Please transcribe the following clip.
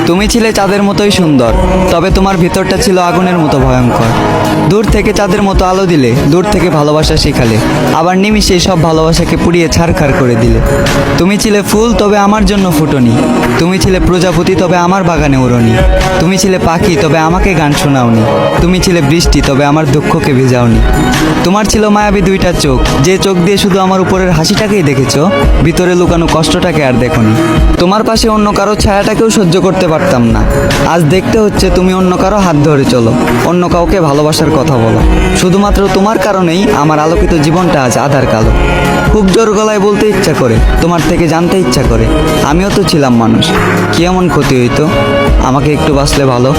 তুমি ছিলে চাঁদের মতোই সুন্দর, তবে তোমার ভিতরটা ছিল আগুনের মতো ভয়ঙ্কর। দূর থেকে চাঁদের মতো আলো দিলে, দূর থেকে ভালোবাসা শিখালে, আবার নিমিষেই সব ভালোবাসাকে পুড়িয়ে ছারখার করে দিলে। তুমি ছিলে ফুল, তবে আমার জন্য ফুটনি। তুমি ছিলে প্রজাপতি, তবে আমার বাগানে উড়নি। তুমি ছিলে পাখি, তবে আমাকে গান শোনাওনি। তুমি ছিলে বৃষ্টি, তবে আমার দুঃখকে ভেজাওনি। তোমার ছিল মায়াবী দুইটা চোখ, যে চোখ দিয়ে শুধু আমার উপরের হাসিটাকেই দেখেছো, ভিতরে লুকানো কষ্টটাকে আর দেখোনি। তোমার পাশে অন্য কারো ছায়াটাকেও সহ্য করতে পারতাম না। আজ দেখতে হচ্ছে তুমি অন্য কারো হাত ধরে চলো, অন্য কাউকে ভালোবাসার কথা বলো। শুধুমাত্র তোমার কারণেই আমার আলোকিত জীবনটা আজ আধার কালো। খুব জোর গলায় বলতে ইচ্ছা করে, তোমার থেকে জানতে ইচ্ছা করে, আমিও তো ছিলাম মানুষ। কি এমন ক্ষতি হইতো আমাকে একটু বাঁচলে ভালো।